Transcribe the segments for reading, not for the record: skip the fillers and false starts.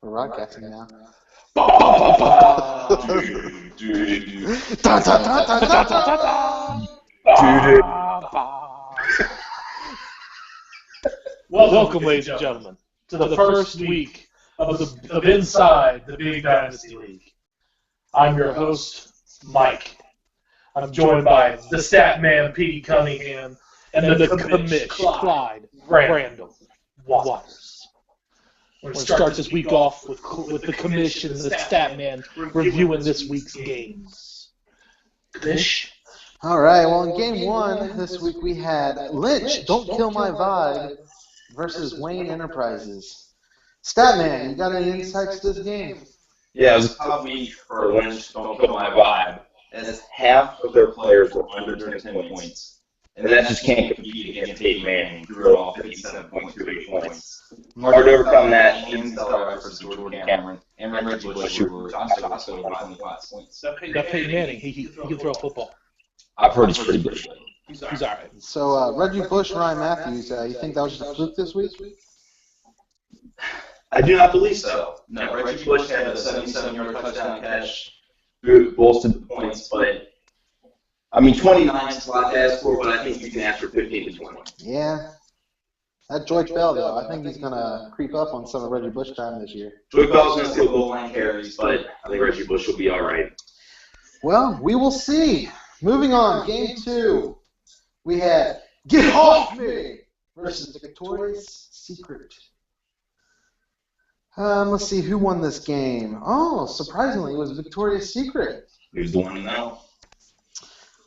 We're broadcasting now. Welcome, ladies and gentlemen, to the first week of Inside the Big Dynasty League. I'm your host, Mike. I'm joined by the stat man, Petey Cunningham, and the commish, Clyde Randall Waters. We're going to start this week off with the commission and the stat man reviewing this week's games. Commish? All right, well, in game one this week we had Lynch, Don't Kill My Vibe, versus Wayne Enterprises. Statman, you got any insights to this game? Yeah, it was a tough week for Lynch, Don't Kill My Vibe, as half of their players were under 10 points. And that just can't compete against Peyton Manning, who threw off 57.28 points. Hard to overcome that. Ian Stellar versus Jordan Cameron, and Reggie Bush, who were also by 25 points. That Peyton Manning, he can throw a football. I've heard he's pretty good. He's all right. So, Reggie Bush, Ryan Matthews, you think that was just a fluke this week? I do not believe so. No, Reggie Bush had a 77-yard touchdown catch, bolstered the points, but, I mean, 29 is a lot to ask for, but I think you can ask for 15 to 20. Yeah. That George Bell, though, I think he's going to creep up on some of Reggie Bush time this year. George Bell's going to steal goal line carries, but I think Reggie Bush will be all right. Well, we will see. Moving on, game two, we had Get Off Me versus Victoria's Secret. Let's see, who won this game? Oh, surprisingly, it was Victoria's Secret. Who's the one now?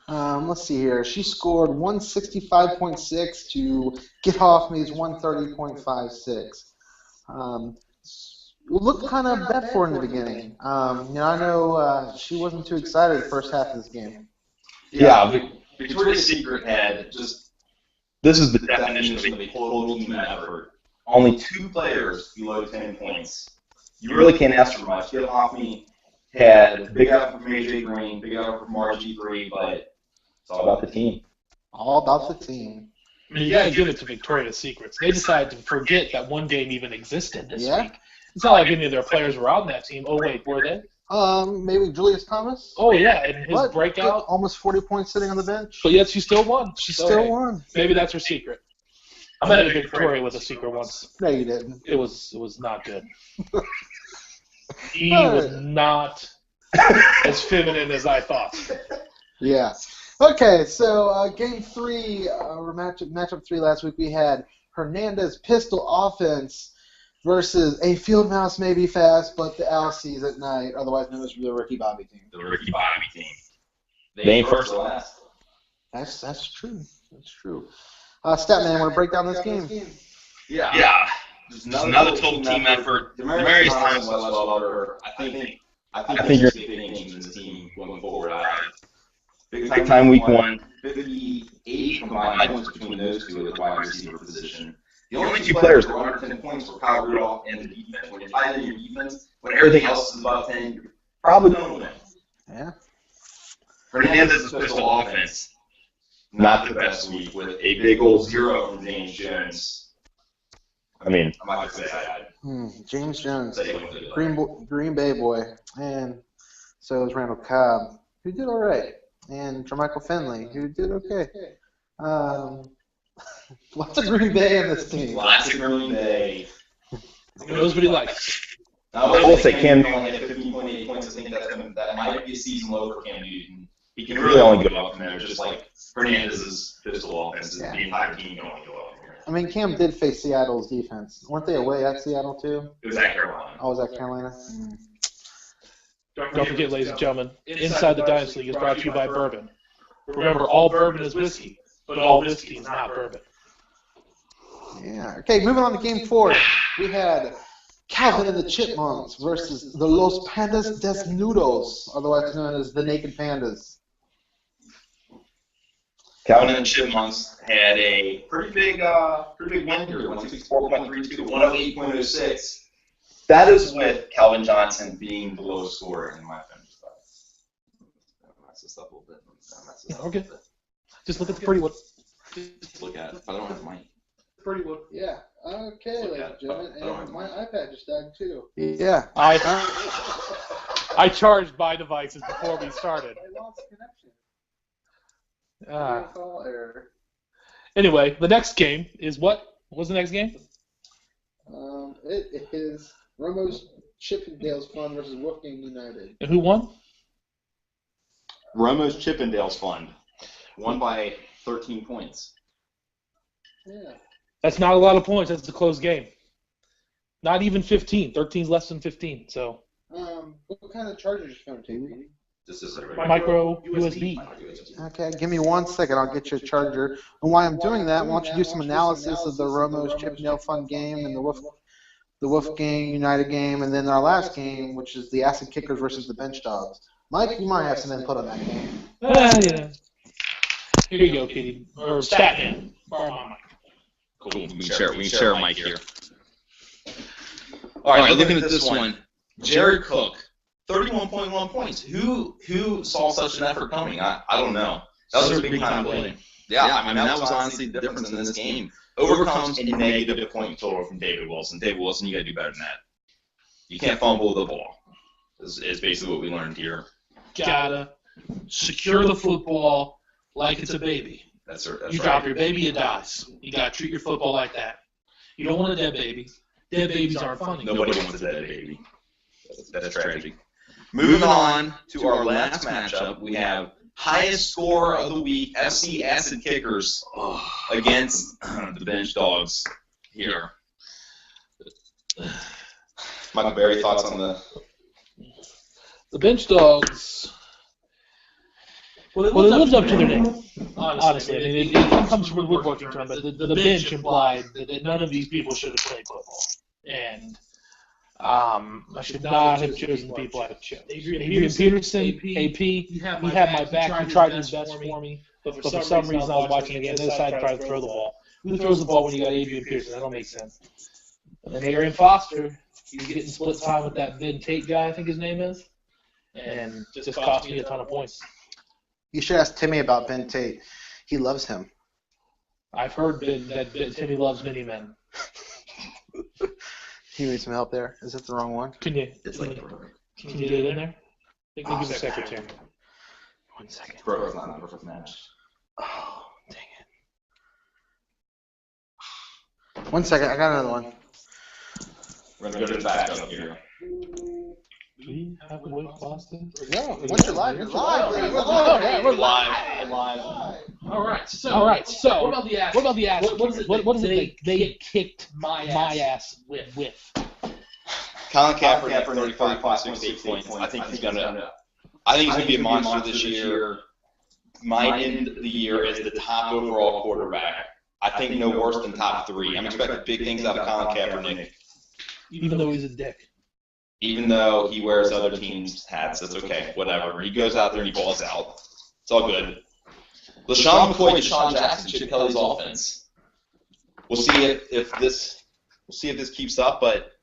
Let's see here. She scored 165.6 to Get Off Me's 130.56. Looked kind of bad for her in the beginning. I know she wasn't too excited the first half of this game. Yeah, Victoria's Secret had just, this is the definition of a total team effort. Only 2 players below 10 points. You really can't ask for much. Get Off Me had big effort from AJ Green, big effort from RG3, but it's all about the team. All about the team. I mean, you got to give it to Victoria's Secrets. They decided to forget that one game even existed this week. It's not like any of their players were on that team. Oh, wait, were they? Maybe Julius Thomas? Oh, yeah, and his breakout. Almost 40 points sitting on the bench. But yet she still won. She still won. Maybe that's her secret. I met a Victoria with a secret once. No, you didn't. It was not good. He was not as feminine as I thought. Yeah. Okay, so game 3, or matchup 3 last week, we had Hernandez Pistol Offense versus a Field Mouse may be fast, but the LC's at night, otherwise known as the Ricky Bobby team. The Ricky Bobby team. They ain't first or last. That's true. That's true. Statman, want to break down this game? Yeah. Just another total team effort. Demarius Thomas was well over. I think you're big things in the team going forward. Big time week 1. 58 combined points between those two at the wide receiver position. The only 2 players that were under 10 points were Kyle Rudolph and the defense. When you're tied in your defense, when everything else is above 10, you're probably going to win. Yeah. Hernandez's pistol offense, not the best week, with a big old 0 from James Jones. I mean, I'm not going to say that. James Jones, Green Bay boy, and so is Randall Cobb, who did all right, and Jermichael Finley, who did okay. Lots of Green Bay in this team. Lots of Green Bay. He knows what he likes. I will say Cam Newton only had 15.8 points. I think that might be a season low for Cam Newton. He can really only go up from there, just like Hernandez's pistol offense. The entire team can only go up from here. I mean, Cam did face Seattle's defense. Weren't they away at Seattle, too? It was at Carolina. Oh, was that Carolina? Don't forget, ladies and gentlemen, Inside the Dynasty League is brought to you by bourbon. Remember, all bourbon is whiskey, but all whiskey is not bourbon. Yeah. Okay, moving on to game 4. We had Calvin and the Chipmunks versus the Los Pandas Desnudos, otherwise known as the Naked Pandas. Calvin and the Chipmunks had a pretty big win here, 164.32 to 108.06. That is with Calvin Johnson being the lowest scorer in my fantasy class. That's this up a little bit. Okay. Just look at the pretty one. Just look at it. I don't have mine. Pretty one. Yeah. Okay, ladies and gentlemen, and my iPad just died too. Yeah. I charged my devices before we started. I lost connection. Call error. Anyway, the next game is what? What was the next game? It is Romo's Chippendales Fund versus Wolfgang United. And who won? Romo's Chippendales Fund won by 13 points. Yeah. That's not a lot of points. That's a close game. Not even 15. 13 is less than 15. So. What kind of charger is your phone taking? This is a micro USB. Okay, give me 1 second. I'll get you a charger. And while I'm doing that, why don't you do some analysis of the Romo's Chippendale Fund game and the Wolfgang United game, and then our last game, which is the Acid Kickers versus the Bench Dogs. Mike, you might have some input on that game. Yeah. Here you go, Kitty. Or Statman. Borrow my mic. Cool. We can share a mic here. All right, looking at this one. Jared Cook, 31.1 points. Who saw such an effort coming? I don't know. That was a big time play. Yeah, I mean, that was honestly the difference in this game. Overcomes a negative point total from David Wilson. David Wilson, you got to do better than that. You can't fumble the ball. Is basically what we learned here. Gotta secure the football like it's a baby. That's you drop your baby, it dies. You gotta treat your football like that. You don't want a dead baby. Dead babies aren't funny. Nobody wants a dead baby. That's tragic. Moving on to our last matchup, we have highest score of the week, FC Acid Kickers against the Bench Dogs here. Michael Berry, thoughts on the Bench Dogs? Well, it lives up to their name, honestly. I mean, it comes from a woodworking term, but the bench implied that none of these people should have played football. And I should not have chosen the people I chose. Adrian Peterson, AP, he had my back. He tried his best for me, but for some reason I was watching again. They decided to try to throw the ball. Who throws the ball when you got Adrian Peterson? That don't make sense. And then Arian Foster, he's getting split time with that Ben Tate guy, I think his name is, and just cost me a ton of points. You should ask Timmy about Ben Tate. He loves him. I've heard that Timmy loves many men. You need some help there? Is that the wrong one? Can you get it in there? Give me the secretary. 1 second. Bro, it's not a perfect match. Oh, dang it. 1 second, I got another one. We're going to go to the backup here. Do we have a wait Boston? No, once you're live, you're live. We're live. All right. So what about the ass? What is it they kicked my ass with? Colin Kaepernick, 35.6 points. I think he's gonna be a monster this year. Might end the year as the top overall quarterback. I think no worse than top 3. I'm expecting big things out of Colin Kaepernick. Even though he's a dick. Even though he wears other teams' hats, that's okay. Whatever. He goes out there and he balls out. It's all good. LaShawn McCoy, Deshaun Jackson, Chip Kelly's offense. We'll see if this keeps up, but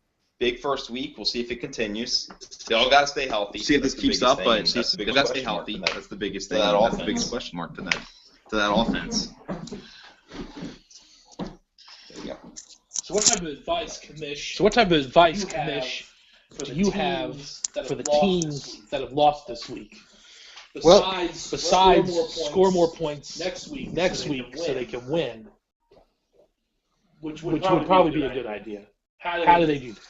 big first week. We'll see if it continues. They all got to stay healthy. See if this keeps up, but they got to stay healthy. That's the biggest thing. That's the biggest question mark to that offense. There you go. So what type of advice, Kamish, do you have for the teams that have lost this week? Besides score more points next week so they can win, which would probably be a good idea. How do they do that?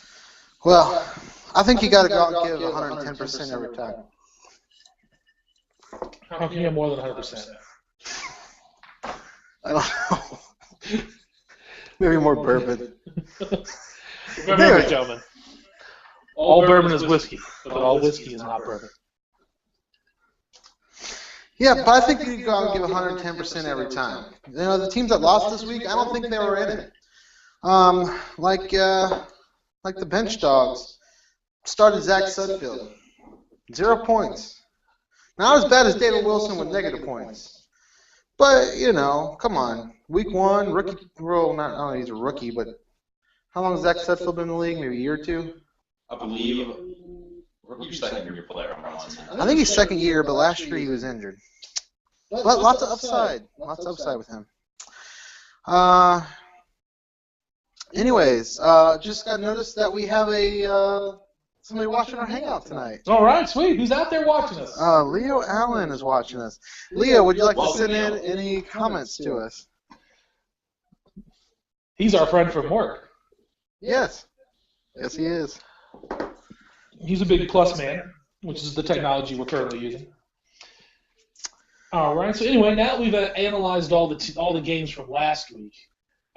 Well, I think you got to go out and give 110% every time. How can you have more than 100%? I don't know. Maybe more bourbon. Remember, gentlemen, all bourbon is whiskey, but all whiskey is not bourbon. Yeah, but I think you go out and give 110% every time. You know, the teams that lost this week, I don't think they were in it. Like the Bench Dogs started Zach Sudfield, 0 points. Not as bad as David Wilson with negative points, but you know, come on. Week 1, rookie. Well, not I don't know he's a rookie, but how long has Zach Sudfield been in the league? Maybe a year or 2. I believe rookie second year player. I think he's second year, but last year he was injured. But lots of upside. Lots of upside with him. Anyways, just got noticed that we have somebody watching our hangout tonight. All right, sweet. Who's out there watching us? Leo Allen is watching us. Leo, would you like to send in any comments to us? He's our friend from work. Yes. Yes, he is. He's a big plus man, which is the technology we're currently using. All right. So anyway, now we've analyzed all the games from last week.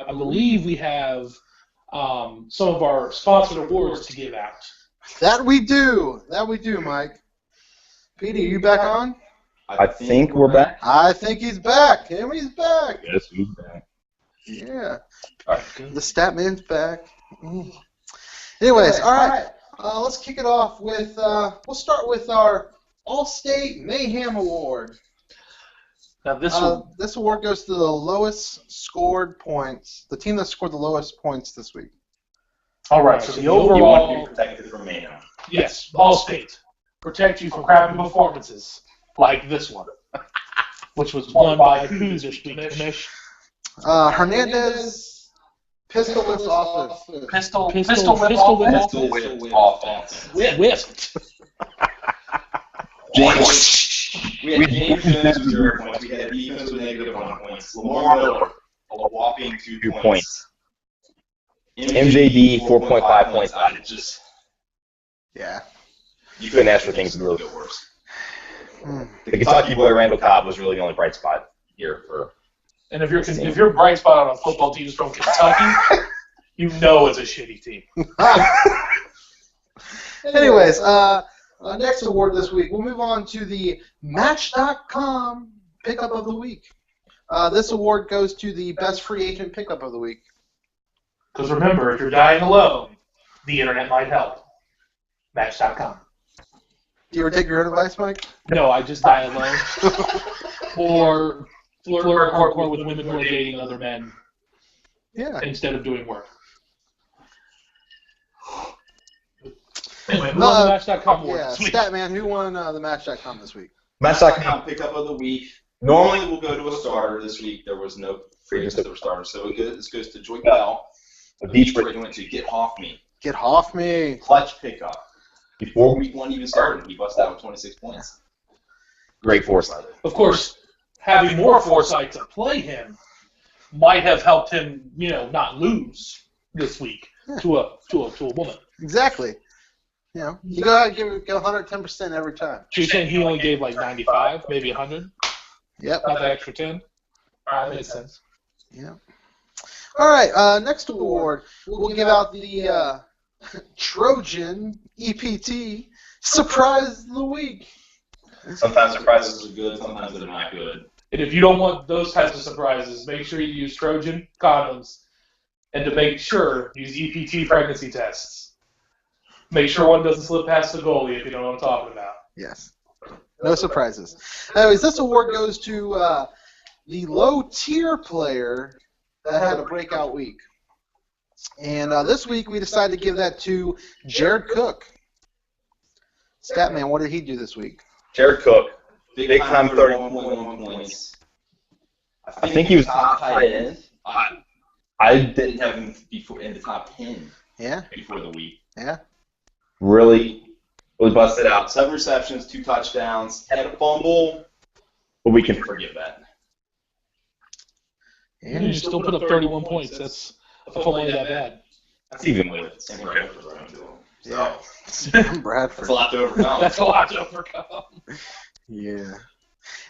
I believe we have some of our sponsored awards to give out. That we do, Mike. Petey, you back on? I think we're back. I think he's back. He's back. Yes, he's back. Yeah. All right. The Statman's back. Anyways, all right. Let's kick it off with, we'll start with our All-State Mayhem Award. Now this award goes to the lowest scored points, the team that scored the lowest points this week. All right, so the overall... You want to be protected from mayhem. Yes, All-State. Protect you from crappy performances like this one, which was won by who this week, Kamish? Hernandez, Pistol Whips Offense. Pistol Whip Offense. Whipped. We had James Jones with 0 points. We had defense with -1 points. Lamar Miller, a whopping 2 points. MJD, 4.5 points. Yeah. You couldn't ask for things to really get worse. The Kentucky boy, Randall Cobb, was really the only bright spot here. And if your bright spot on a football team is from Kentucky, you know it's a shitty team. Anyways, next award this week, we'll move on to the Match.com Pickup of the Week. This award goes to the best free agent pickup of the week. Because remember, if you're dying alone, the internet might help. Match.com. Do you ever take your own advice, Mike? No, I just die alone. Or flirt hardcore with women who are dating other men. Yeah. Instead of doing work. Anyway, who won the Match.com award this week? Statman, who won the Match.com this week? Match.com pickup of the week. Normally we'll go to a starter. This week there was no free agents that were starters, so this goes to Joy Bell. The beach where he went to get off me. Get off me. Clutch pickup. Before week 1 even started, he busted out with 26 points. Great foresight. Of course, having more foresight to play him might have helped him, not lose this week to a woman. Exactly. You go out and get 110% every time. So you're saying he only gave like 95, maybe 100? Yep. Not the extra 10? All right, makes sense. Yeah. All right, next award, we'll give out the Trojan EPT Surprise of the Week. Sometimes surprises are good, sometimes they're not good. And if you don't want those types of surprises, make sure you use Trojan condoms. And to make sure, use EPT pregnancy tests. Make sure one doesn't slip past the goalie if you know what I'm talking about. Yes. No surprises. Anyways, this award goes to the low-tier player that had a breakout week. And this week we decided to give that to Jared Cook. Statman, what did he do this week? Jared Cook, big time 31.1 points. I think he was top tight end. I didn't have him before in the top 10 before the week. Yeah. Really busted out. 7 receptions, 2 touchdowns, had a fumble, but we can forgive that. Yeah, you still put up 31 points. That's a fumble ain't that bad. That's even with Sam Bradford running to him. Yeah. Bradford. That's a lot to overcome. That's a lot to overcome. Yeah.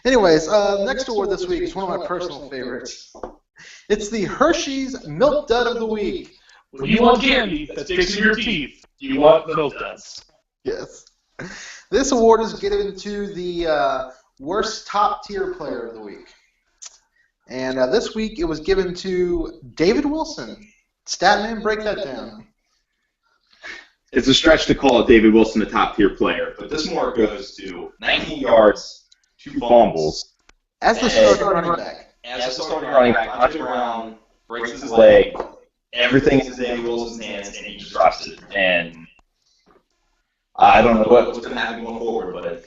Anyways, next award this week is one of my personal favorites. It's the Hershey's Milk Dud of the Week. When you want candy that sticks in your teeth, you want milk duds. Yes. This award is given to the worst top-tier player of the week. And this week it was given to David Wilson. Statman, break that down. It's a stretch to call David Wilson a top-tier player, but this more goes to 19 yards, 2 fumbles. As the starting running back. As the starting running back, Andre Brown breaks his leg. Everything is in David Wilson's hands, and he just drops it. And I don't know what's going to happen going forward, but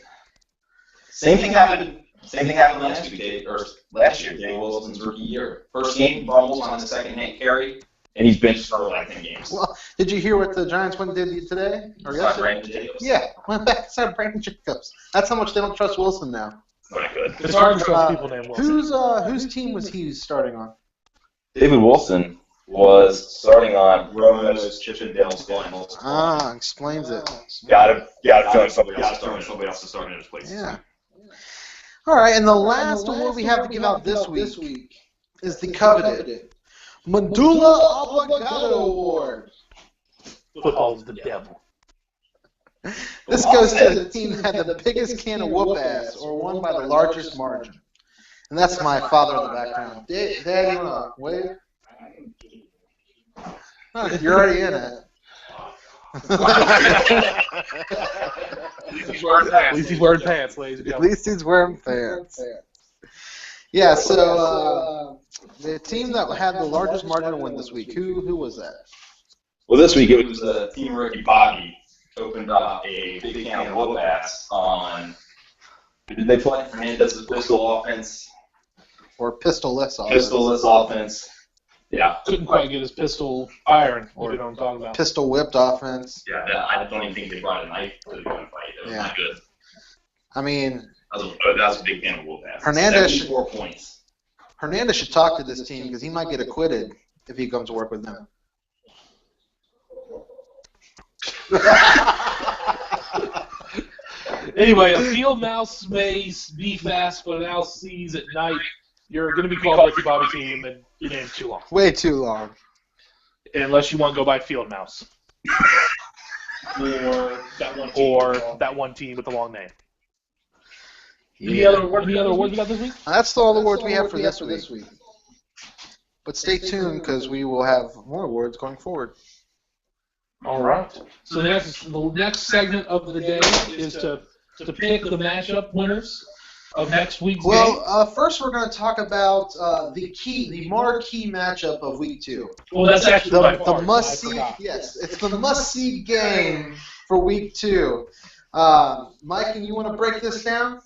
same thing happened last year, David Wilson's rookie year. First game, fumbles on the second hand carry. and he's benched for like 10 games. Well, did you hear what the Giants went and did today? Or yesterday? Yeah, went back and started Brandon Jacobs. That's how much they don't trust Wilson now. Not good. It's hard to trust people named Wilson. Whose team was he starting on? David Wilson was starting on Romo's Chippendale's finals. Ah, explains it. Gotta find somebody else to start in his place. Yeah. All right, and the last award we have to give out this week is the coveted Mandula Obrigado Award. Football's the devil. This goes to the team that had the biggest can of whoop ass or won by the largest margin. And that's my father in the background. Dad, you want to wave? Oh, you're already in it. At least he's wearing pants, ladies and At gentlemen. least he's wearing pants. Yeah, so the team that had the largest margin to win this week, who was that? Well, this week it was Team Rookie Bobby opened up a big can of whoop ass on. Did they play Hernandez's pistol offense? Or pistol-less offense. Pistol-less offense. Yeah. Couldn't quite get his pistol firing, or you know what I'm talking about. Pistol-whipped offense. Yeah, I don't even think they brought a knife to the gunfight. It was not good. I mean, That was a big can of whoop ass. Hernandez 74 points. Hernandez should talk to this team because he might get acquitted if he comes to work with them. Anyway, a field mouse may be fast, but an owl sees at night. You're going to be called Ricky Bobby team, and your name's too long. Way too long. Unless you want to go by field mouse. Or that one team with the long name. Any other awards we got this week? That's all the awards we have for this week. But stay tuned because we will have more awards going forward. All right. So the next segment of the day is to pick the matchup winners of next week's game. Well, first we're going to talk about the marquee matchup of week 2. Well, that's actually the must-see. Yes, it's the must-see game for week 2. Mike, and you want to break this down?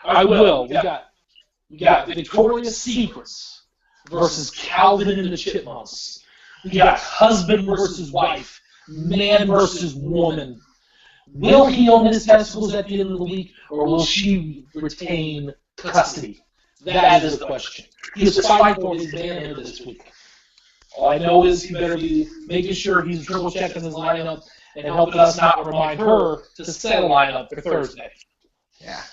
I will. We got Victoria's Secrets versus Calvin and the Chipmunks. We got husband versus wife, man versus woman. Will he own his testicles at the end of the week, or will she retain custody? That is the question. He is fighting for his manhood this week. All I know is he better be making sure he's triple checking his lineup and helping us not remind her to set a lineup for Thursday. Yeah.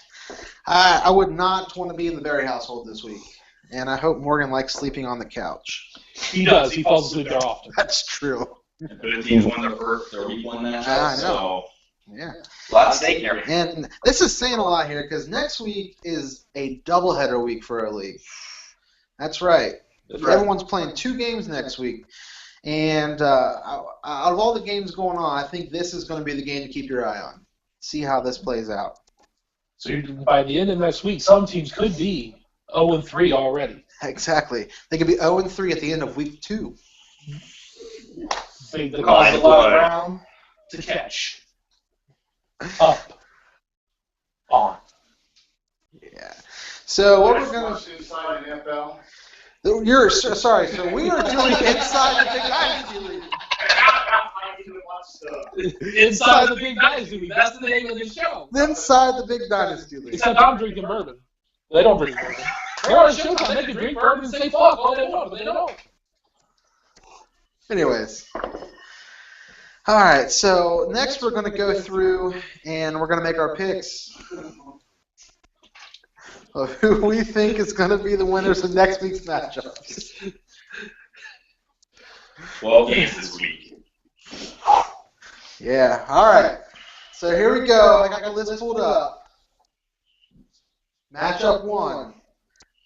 I would not want to be in the Berry household this week, and I hope Morgan likes sleeping on the couch. He does. He falls asleep there often. That's true. The teams won their week 1 match. I know. So Yeah. a lot at stake here. And this is saying a lot here because next week is a doubleheader week for our league. That's right. Everyone's playing 2 games next week. And out of all the games going on, I think this is going to be the game to keep your eye on. See how this plays out. So by the end of next week, some teams could be 0-3 already. Exactly. They could be 0-3 at the end of week 2. The cause a lot of ground to catch. Up. On. Yeah. So what we're going to inside the NFL. You're sorry. So we are doing inside the Big Dynasty League. Inside the Big Dynasty League. That's the name of the show. Inside the Big Dynasty League. Except I'm drinking bourbon. They don't drink bourbon. They're on a showtime. They can drink bourbon and say fuck all they want, but they don't. Anyways. All right, so next we're going to go through and we're going to make our picks of who we think is going to be the winners of next week's matchups. 12 games this week. Yeah, all right. So here we go. I got the list pulled up. Matchup 1.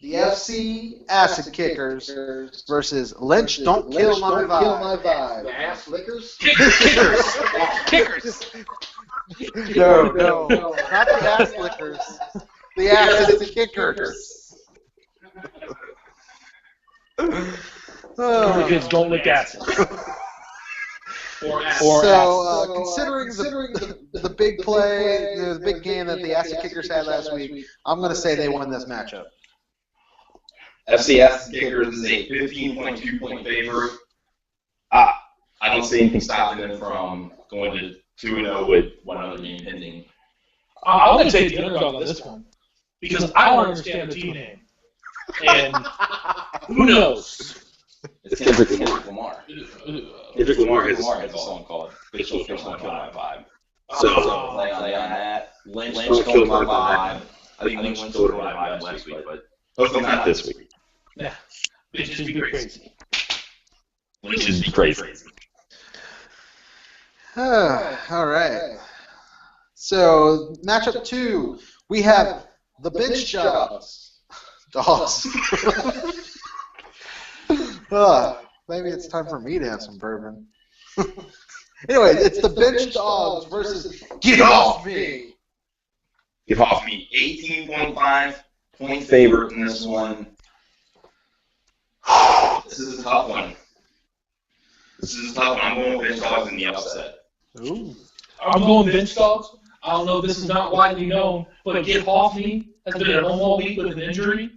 The FC Acid Kickers versus Lynch Don't Kill My Vibe. The ass lickers? Kickers. No, not the ass lickers. The Acid Kickers. The kids don't lick acid. So, considering the big play, the big game that the Acid Kickers had last week, I'm going to say they won this matchup. FCS Kickers is a 15.2 point favorite. I don't see anything stopping them from going to 2-0 with one other game pending. I'm going to take the underdog on this one because I don't understand the team name. And who knows? It's Kendrick Lamar. Kendrick Lamar has a song called Official Kill My Vibe. So, lay on that. Lynch killed my vibe. I think Lynch killed my vibe last week, but hopefully not this week. Yeah. Lynch is be crazy. Lynch is be crazy. All right. So, matchup 2, we have the bench jobs. Dogs. Maybe it's time for me to have some bourbon. Anyway, it's the bench dogs versus Get Off Me. Get Off Me. 18.5 point favorite in this one. This is a tough one. I'm going with bench dogs in the upset. Ooh. I'm going bench dogs. I don't know if this is not widely known, but Get Off Me has been at home all week with an injury.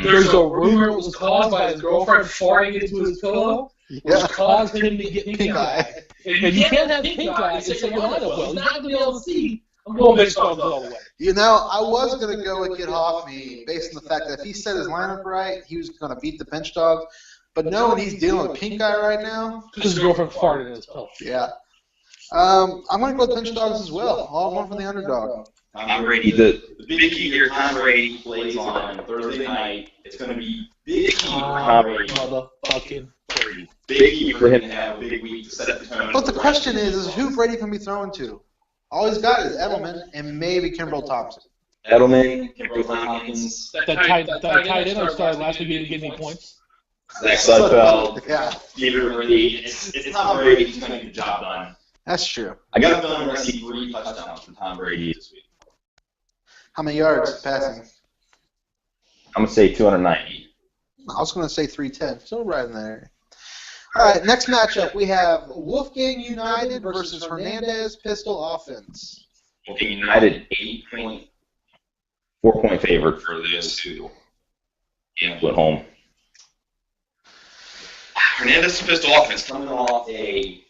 There's a rumor it was caused by his girlfriend farting into his pillow, which caused him to get pink eye. And you can't have pink eye and say your lineup well. He's not going to be able to see. I'm going bench dogs all the way. You know, I was going to go with Get Off Me based on the fact that if he set his lineup right, he was going to beat the bench dogs. But knowing he's dealing with pink eye right now. Because his girlfriend farted in his pillow. Yeah. I'm going to go with bench dogs as well. All one for the underdog. Tom Brady, the big key here, Tom Brady plays on Thursday night. It's going to be big key for Tom Brady. Motherfucking Brady. Big key for him to have a big week to set the tone. But the question is who Brady can be throwing to? All he's got is Edelman and maybe Kimbrel Thompson. Edelman, Kimbrel Tompkins. That tight end I started last week didn't give me points. Zach Sudfeld. Yeah. It's Tom Brady who's going to get the job done. That's true. I got a feeling we're going to see 3 touchdowns from Tom Brady this week. How many yards passing? I'm going to say 290. I was going to say 310. Still right in there. All right, next matchup, we have Wolfgang United versus Hernandez Pistol Offense. Wolfgang United, 8.4-point favorite for this two. Yeah, at home. Hernandez Pistol Offense coming off a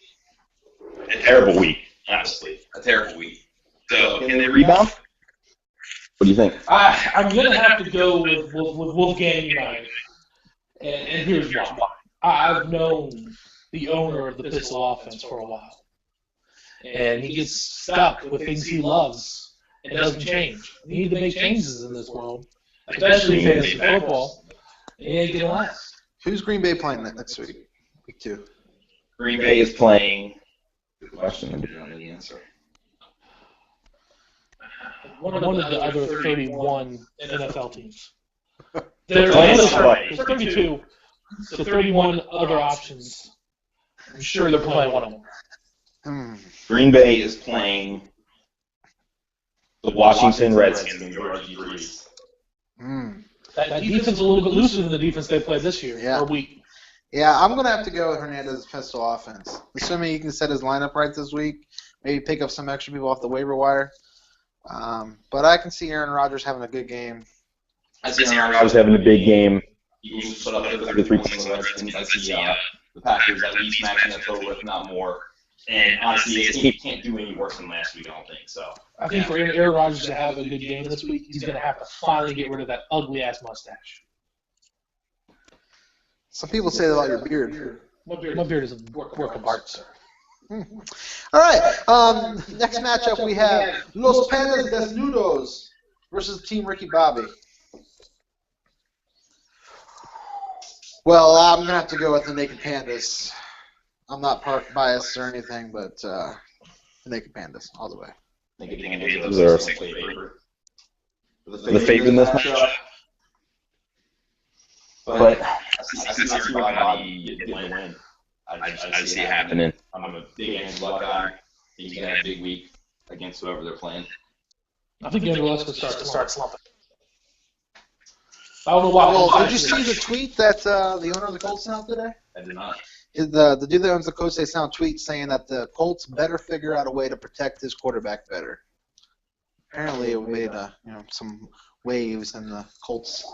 terrible week, honestly. A terrible week. So, can they rebound? What do you think? I'm going to have to go with Wolfgang United. And here's why. I've known the owner of the Pistol Offense for a while. And he gets stuck with things he loves and doesn't change. You need to make changes in this world, especially in fantasy football. It ain't going to last. Who's Green Bay playing next week? Week 2. Green Bay is playing. Good question. I didn't know the answer. One of the other 31 NFL teams. There's 32. So 31 other options. I'm sure they're playing one of them. Green Bay is playing the Washington Redskins in Georgia Breeze. That defense is a little bit looser than the defense they played this year. Yeah. Or week. Yeah, I'm going to have to go with Hernandez's Pistol Offense. Assuming he can set his lineup right this week, maybe pick up some extra people off the waiver wire. But I can see Aaron Rodgers having a good game. I see Aaron Rodgers having a big game. You can put up the 3 points on the Redskins. I see the Packers at least matching that total, if not more. And honestly, his team can't do any worse than last week, I don't think. So I think for Aaron Rodgers to have a good game this week, he's going to have to finally get rid of that ugly-ass mustache. Some people say that about your beard. My beard is a work of art, sir. All right. Next matchup, we have Los Pandas Desnudos versus Team Ricky Bobby. Well, I'm going to have to go with the Naked Pandas. I'm not biased or anything, but the Naked Pandas, all the way. Naked Pandas are the favorite in this matchup. But I see Bobby get the win. I see it happening. I'm a big Andrew Luck guy. He's going to have a big week against whoever they're playing. I think Andrew Luck's going to start slumping. I don't know why. Well, did you see the tweet that the owner of the Colts sent out today? I did not. The dude that owns the Colts, they sent out a tweet saying that the Colts better figure out a way to protect his quarterback better. Apparently, it made some waves in the Colts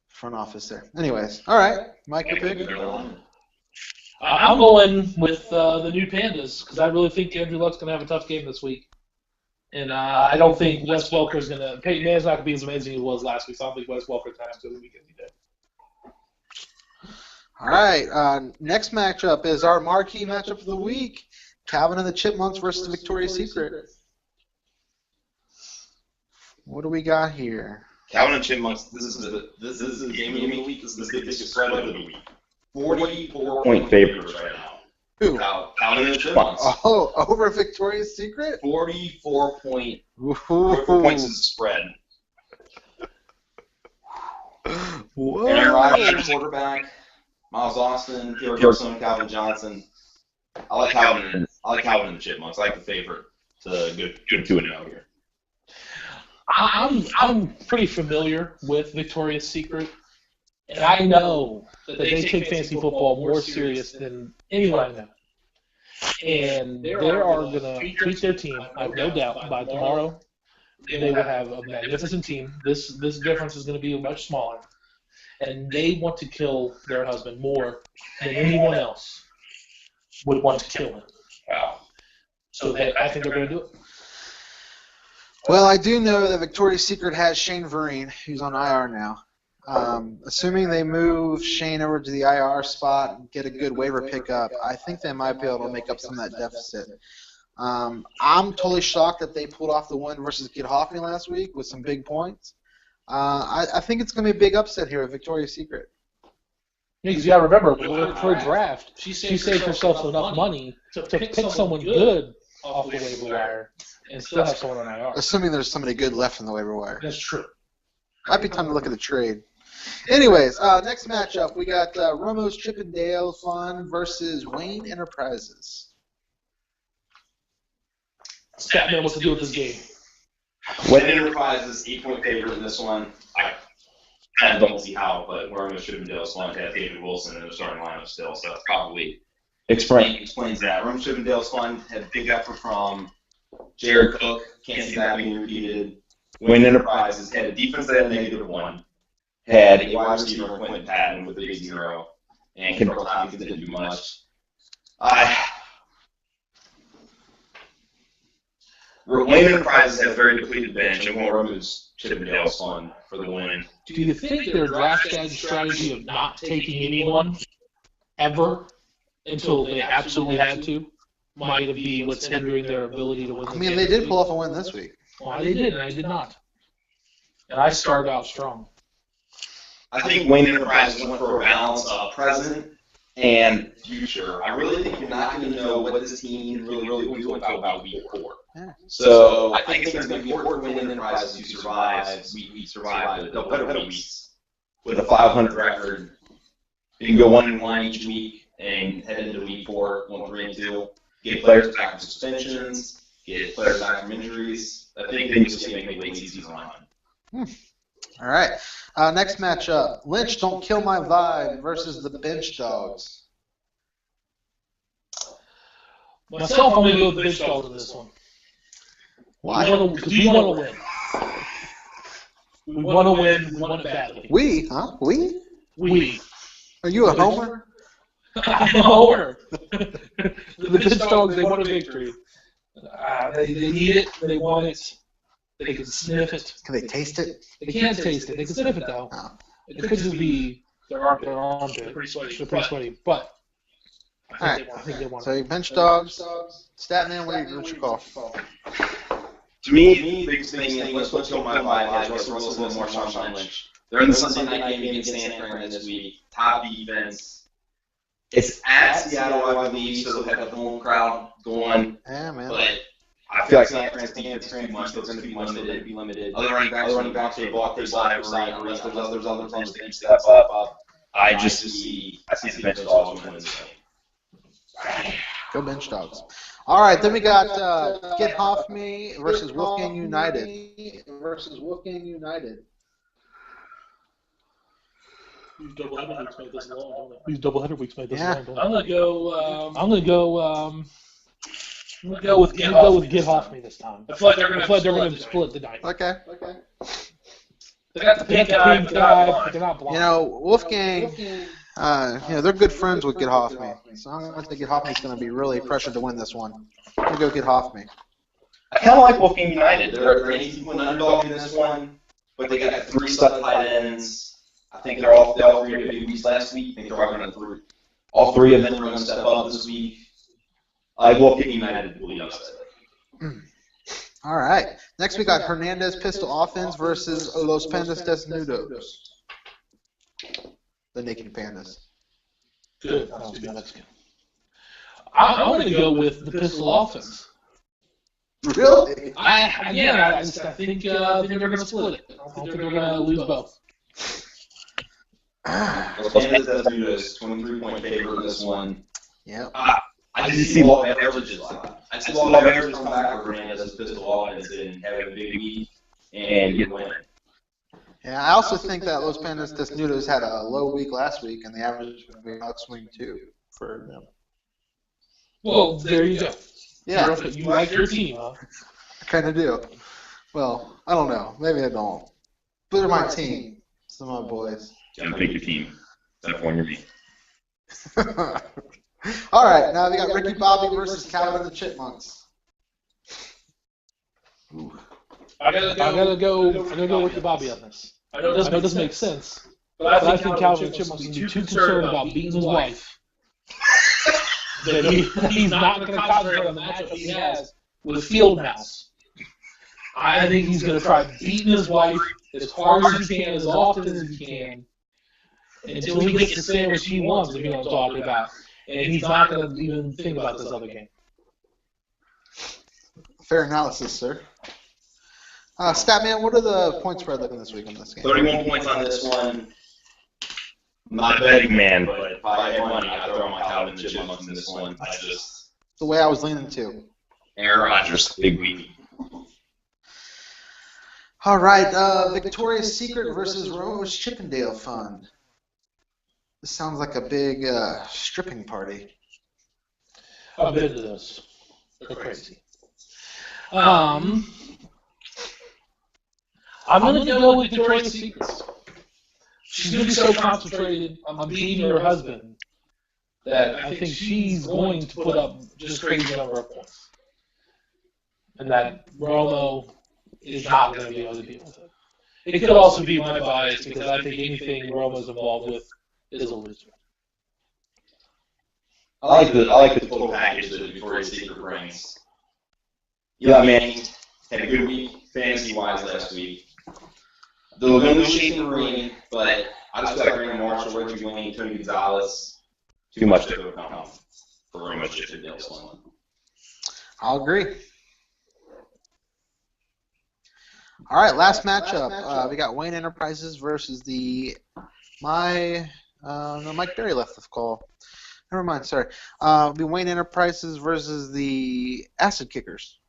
front office there. Anyways, all right, Mike, your pick. I'm going with the new Pandas because I really think Andrew Luck's going to have a tough game this week. And I don't think Wes Welker's going to – Peyton Mann's not going to be as amazing as he was last week, so I don't think Wes Welker's going to have as good a week as he did. All right, next matchup is our marquee matchup of the week, Calvin and the Chipmunks versus Victoria's Secret. What do we got here? Calvin and Chipmunks, this is the game of the week. This is the biggest spread of the week. 44-point favorites right now. Who? Calvin and the Chipmunks. Oh, over Victoria's Secret? 44 points is the spread. Whoa. Aaron Rodgers, quarterback. Miles Austin, Theo Gibson, Calvin Johnson. I like Calvin and the Chipmunks. I like the favorite to good 2-0 here. I'm pretty familiar with Victoria's Secret, and I know that they take fantasy football more serious than anyone I know. And they are going to treat their team, I have no doubt, by tomorrow they will have a magnificent team. This difference is going to be much smaller. And they want to kill their husband more than anyone else would want to kill him. Wow. So I think they're going to do it. Well, I do know that Victoria's Secret has Shane Vereen, who's on IR now. Assuming they move Shane over to the IR spot and get a good waiver pickup, I think they might be able to make up some of that deficit. I'm totally shocked that they pulled off the win versus Kid Hoffman last week with some big points. I think it's going to be a big upset here with Victoria's Secret. Yeah, because you got to remember, with her draft, she saved herself enough money to pick someone good off the waiver wire and still have someone on IR. Assuming there's somebody good left in the waiver wire. That's true. Might be time to look at the trade. Anyways, next matchup, we got Romo's Chippendale Fun versus Wayne Enterprises. Statman, what to do with this game? Wayne Enterprises 8-point favorite in this one. I kind of don't see how, but Romo's Chippendale's Fun has David Wilson in the starting lineup still, so that's probably explains that. Romo's Chippendale's Fun had a big effort from Jared Cook. Can't see that being repeated. Wayne Enterprises had a defense that had -1. Had a wide receiver, Quentin Patton, with a big 0, and Kendall Tompkins didn't do much. Wayne Enterprises has a very depleted bench, and won't remove Chippendale's Fun for the win. Do you think their draft strategy of not taking anyone ever until they absolutely had to might be what's hindering their ability to win the game? I mean, they did pull off a win this week. Well, they did, and I did not. And I started out strong. I think Wayne Enterprises went for a balance of present and future. I really think you're not going to know what this team really will do until about week 4. Yeah. So I think it's going to be important for Wayne Enterprises to survive the double-header weeks with a 500 record. You can go 1-1 each week and head into week 4, 1-3-2. Get players back from suspensions. Get players back from injuries. I think they just make late season run. All right. Next matchup, Lynch Don't Kill My Vibe versus the Bench Dogs. Myself, I'm going to go with the Bench Dogs in this one. Why? Because we want to win. We want to win. We want it badly. We? Huh? We? We. Are you a homer? I'm a homer. The Bench Dogs, they want a victory. They need it. They want it. They can sniff it. Can they taste it? They can't taste it. They can sniff it, though. Oh. It could just be their armpit. They're pretty sweaty. But I think they want So it. you Bench Dogs, Statman, what's your call? To me, the biggest thing is let's go my vibe is Russell Wilson and Marshawn Lynch. They're in the Sunday night game against San Fran this week. Top defense. It's at Seattle, I believe, so they'll have the home crowd going. Yeah, man. But I feel like San Fran's defense is too much. They're going to be limited. Other running backs they block their side unless there's others that can step up. I see the Bench Dogs winning this game. Go Bench Dogs. All right, then we got Get Off Me versus Wolfgang United. These doubleheader weeks made this long. Yeah. I'm gonna go with Get Off Me this time. I feel like they're gonna split the night. Okay. They got the pink guy, but they're not blind. You know, Wolfgang, They're good friends with Get Off Me. So I don't think Get Off Me is going to be really pressured to win this one. I'm going to go Get Off Me. I kind of like Wolfgang United. They're an 18-point underdog in this one, but they got 3 stud tight ends. I think they all 3 had big weeks last week. I think they're all going to all 3 of them are going to step up this week. I like Wolfgang United to lead upset. All right. Next we got Hernandez Pistol Offense versus Los Pandas Desnudos. The Naked Pandas. Good. That's good. I'm going to go with the Pistol Offense. Really? I think they're going to split it. I don't think they're going to lose both. Los Pandas Desnudos, 23-point favorite in this one. Yep. I just see low averages. I see low averages come back for Hernandez's Pistol Offense and have a big week and get winning. Yeah, I also think that Los Pandas Desnudos had a low week last week, and the average is going to be an upswing too for them. Well, there you go. Yeah. You like your team, huh? I kind of do. Well, I don't know. Maybe I don't. But they're my team. Some of my boys. Gotta pick your team. Except when you're me. All right, now we got Ricky Bobby versus Calvin and the Chipmunks. Ooh. I gotta go with the Bobby on this. I know it doesn't make sense, but I think Calvin Chipmunk's going to be too concerned about beating his wife that he's not going to concentrate on the matchup he has with Fieldhouse. I think he's going to try beating his wife as hard as he can, as often as he can, until he gets the sandwich he wants, if you know what I'm talking about. And he's not going to even think about this other game. Fair analysis, sir. Statman, what are the point spread looking this week on this game? 31 points on this one. I'm not a betting man, but if I had money, I'd throw my Calvin and the Chipmunks in this one. The way I was leaning to. Aaron Rodgers, big week. All right, Victoria's Secret versus Rome's Chippendale Fund. This sounds like a big stripping party. I've been to those. They're crazy. I'm going to go with Victoria's Secret. She's going to be so concentrated on beating her husband that I think she's going to put up just crazy number of points. And that Romo is not going to be able to deal with it. It could also be my bias because I think anything Romo's involved with is a loser. I like the total package that Victoria's Secret brings. Eli Manning had a good week fantasy-wise last week. They're going to shape the ring, but I just got Graham Marshall, Reggie Wayne, Tony Gonzalez. Too much to overcome for Romo Chippendale's one. I'll agree. All right, last matchup. We got Wayne Enterprises versus Mike Berry left the call. Never mind, sorry. The Wayne Enterprises versus the Acid Kickers.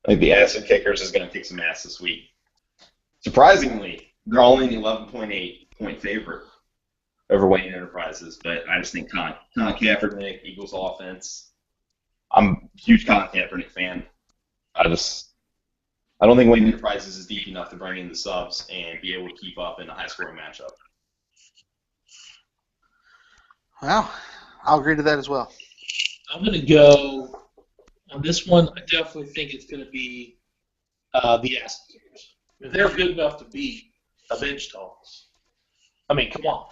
I think the Acid Kickers is going to kick some ass this week. Surprisingly, they're only an 11.8 point favorite over Wayne Enterprises, but I just think Colin Kaepernick, Eagles offense. I'm a huge Colin Kaepernick fan. I don't think Wayne Enterprises is deep enough to bring in the subs and be able to keep up in a high-scoring matchup. Well, I'll agree to that as well. I'm going to go on this one. I definitely think it's going to be the Acid Kickers. If they're good enough to beat a bench toss, I mean, come on.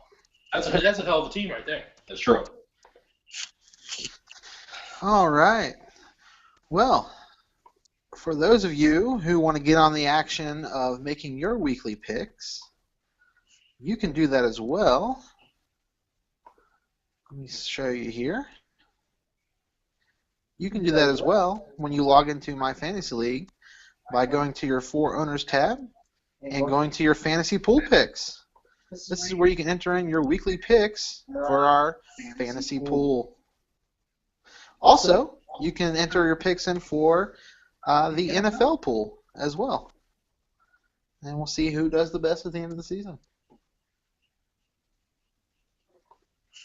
That's a hell of a team right there. That's true. All right. Well, for those of you who want to get on the action of making your weekly picks, you can do that as well. Let me show you here. You can do that as well when you log into My Fantasy League by going to your For Owners tab and going to your Fantasy Pool Picks. This is where you can enter in your weekly picks for our Fantasy Pool. Also, you can enter your picks in for the NFL pool as well. And we'll see who does the best at the end of the season.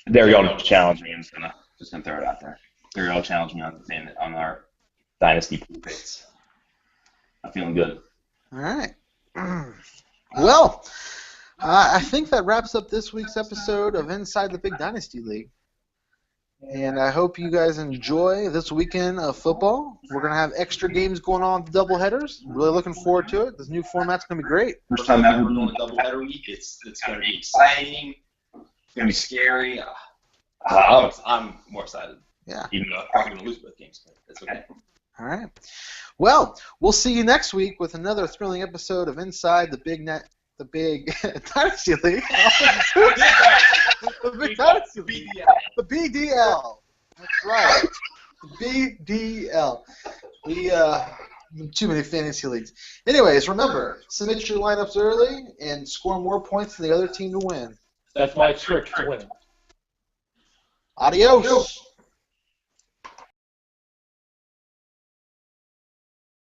There y'all challenge me. I'm just gonna throw it out there. There y'all challenge me on our Dynasty pool picks. I'm feeling good. All right. Well, I think that wraps up this week's episode of Inside the Big Dynasty League. And I hope you guys enjoy this weekend of football. We're going to have extra games going on with doubleheaders. Really looking forward to it. This new format's going to be great. First time ever doing a doubleheader week. It's going to be exciting. It's going to be scary. I'm more excited. Yeah. Even though I'm probably going to lose both games, but that's okay. All right. Well, we'll see you next week with another thrilling episode of Inside the Big Dynasty League. The Big Dynasty League. The BDL. That's right. The BDL. Too many fantasy leagues. Anyways, remember, submit your lineups early and score more points than the other team to win. That's my trick to winning. Adios.